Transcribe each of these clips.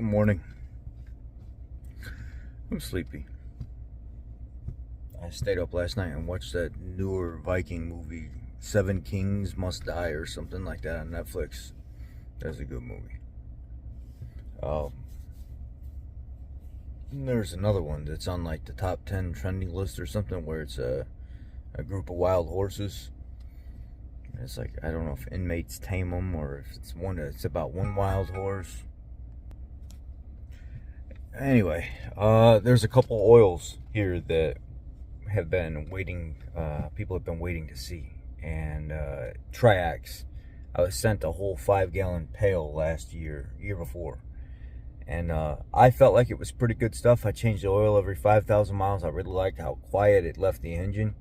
Morning. I'm sleepy. I stayed up last night and watched that newer Viking movie, Seven Kings Must Die or something like that on Netflix. That's a good movie. There's another one that's on like the top 10 trending list or something where it's a group of wild horses. It's like, I don't know if inmates tame them or if it's about one wild horse. Anyway, there's a couple oils here that have been waiting, people have been waiting to see. And Triax, I was sent a whole 5-gallon pail last year before. And I felt like it was pretty good stuff. I changed the oil every 5,000 miles. I really liked how quiet it left the engine.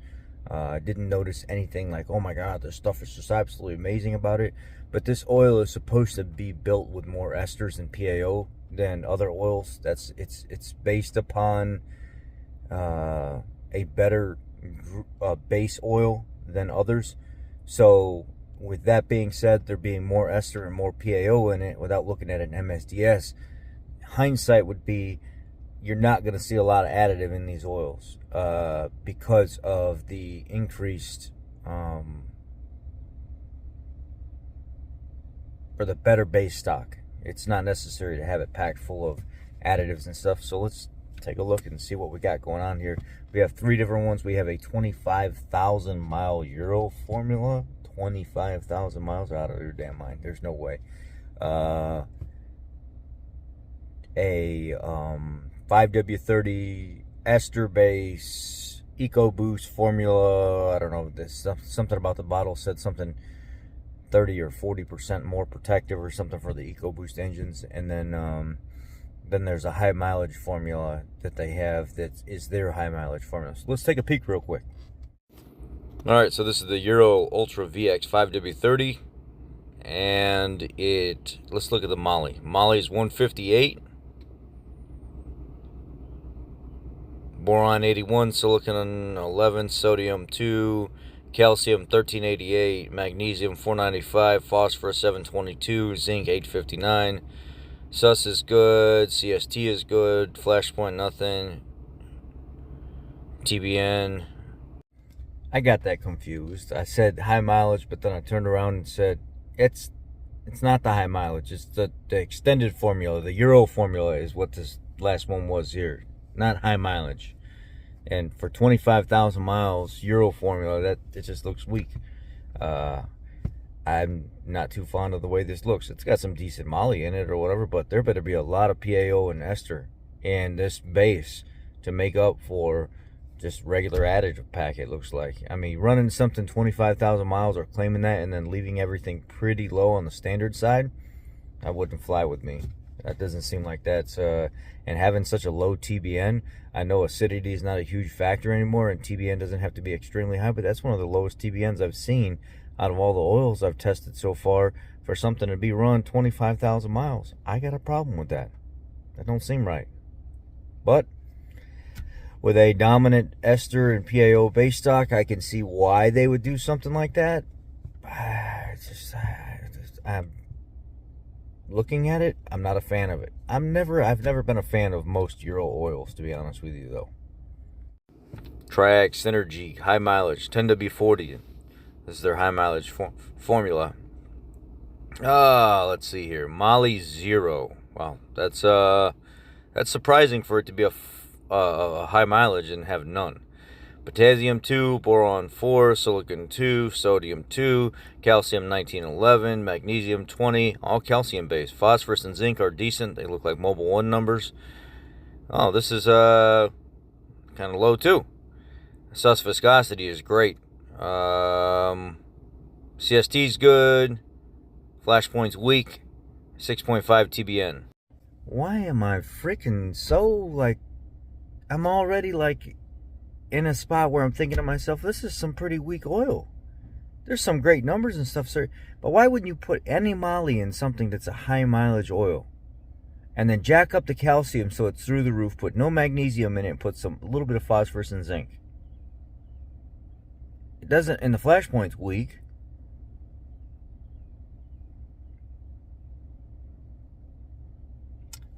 I didn't notice anything like, oh my God, this stuff is just absolutely amazing about it. But this oil is supposed to be built with more esters and PAO than other oils. It's based upon a better base oil than others. So with that being said, there being more ester and more PAO in it, without looking at an MSDS, hindsight would be you're not going to see a lot of additive in these oils because of the increased or the better base stock. It's not necessary to have it packed full of additives and stuff. So let's take a look and see what we got going on here. We have 3 different ones. We have a 25,000 mile Euro formula. 25,000 miles, out of your damn mind. There's no way. A 5W30 ester base EcoBoost formula. I don't know, this something about the bottle said something 30 or 40% more protective or something for the EcoBoost engines. And then there's a high mileage formula that they have that is their high mileage formula. So let's take a peek real quick. All right, so this is the Euro Ultra VX 5W30, and let's look at the moly. Moly's 158, boron 81, silicon 11, sodium 2, calcium 1388, magnesium 495, phosphorus 722, zinc 859. Sus is good, CST is good, flashpoint nothing, TBN. I got that confused. I said high mileage, but then I turned around and said it's not the high mileage. It's the extended formula. The Euro formula is what this last one was here, not high mileage. And for 25,000 miles, Euro formula, it just looks weak. I'm not too fond of the way this looks. It's got some decent moly in it or whatever, but there better be a lot of PAO and ester in this base to make up for just regular additive pack, it looks like. I mean, running something 25,000 miles or claiming that and then leaving everything pretty low on the standard side, that wouldn't fly with me. That doesn't seem like that's and having such a low TBN, I know acidity is not a huge factor anymore, and TBN doesn't have to be extremely high, but that's one of the lowest TBNs I've seen out of all the oils I've tested so far for something to be run 25,000 miles. I got a problem with that. That don't seem right. But with a dominant ester and PAO base stock, I can see why they would do something like that. I'm looking at it, I'm not a fan of it. I've never been a fan of most Euro oils, to be honest with you, though. Triax Synergy, high mileage, 10W40. This is their high mileage formula. Let's see here. Moly 0. Wow, that's surprising for it to be a high mileage and have none. Potassium 2, boron 4, silicon 2, sodium 2, calcium 1911, magnesium 20, all calcium based. Phosphorus and zinc are decent. They look like Mobile 1 numbers. Oh, this is kind of low too. Sus viscosity is great. CST is good. Flashpoint's weak. 6.5 TBN. Why am I freaking so like, I'm already like in a spot where I'm thinking to myself, this is some pretty weak oil. There's some great numbers and stuff, sir, but why wouldn't you put any moly in something that's a high mileage oil and then jack up the calcium so it's through the roof, put no magnesium in it, and put a little bit of phosphorus and zinc? It doesn't, and the flashpoint's weak.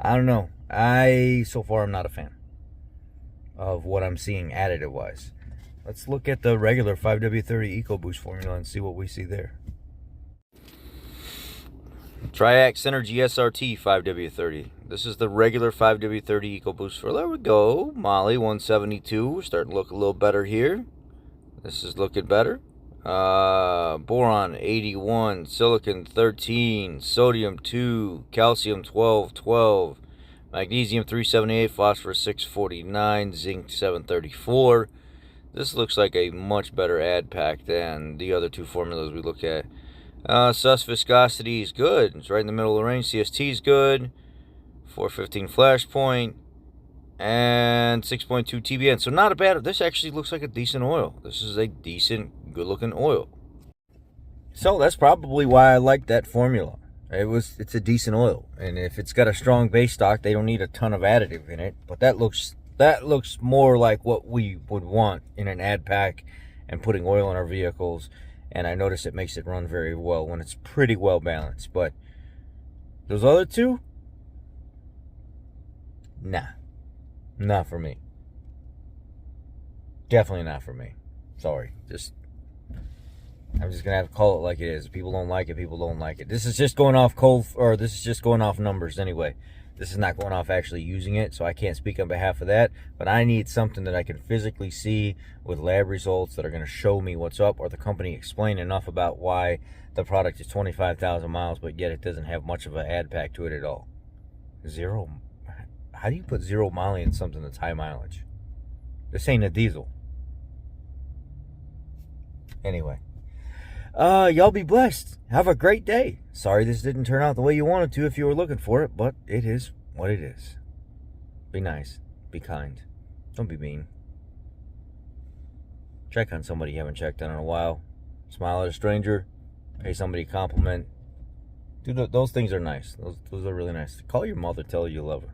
I don't know. So far, I'm not a fan of what I'm seeing additive wise. Let's look at the regular 5W30 EcoBoost formula and see what we see there. Triax Synergy SRT 5W30. This is the regular 5W30 EcoBoost for. There we go. Moly 172. We're starting to look a little better here. This is looking better. Boron 81, silicon 13, sodium 2, calcium 12, magnesium 378, phosphorus 649, zinc 734. This looks like a much better ad pack than the other two formulas we look at. Sus viscosity is good. It's right in the middle of the range. CST is good. 415 flash point. And 6.2 TBN. So not a bad. This actually looks like a decent oil. This is a decent, good-looking oil. So that's probably why I like that formula. It's a decent oil, and if it's got a strong base stock, they don't need a ton of additive in it. But that looks more like what we would want in an ad pack and putting oil in our vehicles. And I notice it makes it run very well when it's pretty well balanced. But those other two, nah. Not for me. Definitely not for me. Sorry. I'm just gonna have to call it like it is. If people don't like it, people don't like it. This is just going off this is just going off numbers anyway. This is not going off actually using it, so I can't speak on behalf of that. But I need something that I can physically see with lab results that are gonna show me what's up, or the company explain enough about why the product is 25,000 miles, but yet it doesn't have much of an ad pack to it at all. Zero. How do you put 0 moly in something that's high mileage? This ain't a diesel. Anyway. Y'all be blessed. Have a great day. Sorry this didn't turn out the way you wanted to if you were looking for it, but it is what it is. Be nice. Be kind. Don't be mean. Check on somebody you haven't checked on in a while. Smile at a stranger. Pay somebody a compliment. Dude, those things are nice. Those are really nice. Call your mother, tell her you love her.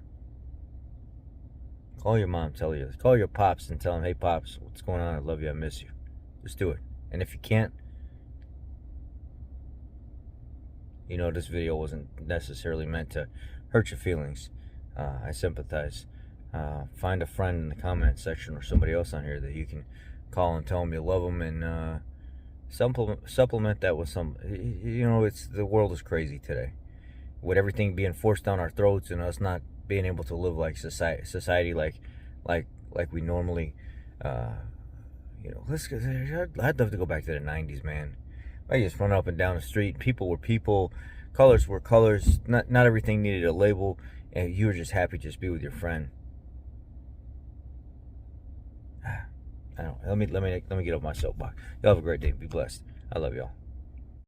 Call your mom, call your pops and tell them, hey pops, what's going on? I love you, I miss you. Just do it. And if you can't, you know this video wasn't necessarily meant to hurt your feelings. I sympathize. Find a friend in the comment section or somebody else on here that you can call and tell them you love them, and supplement that with some, the world is crazy today. With everything being forced down our throats and us not being able to live like society like we normally, I'd love to go back to the 90s, man. I just run up and down the street. People were people, colors were colors. Not everything needed a label, and you were just happy to just be with your friend. I don't know. Let me get off my soapbox. Y'all have a great day. Be blessed. I love y'all.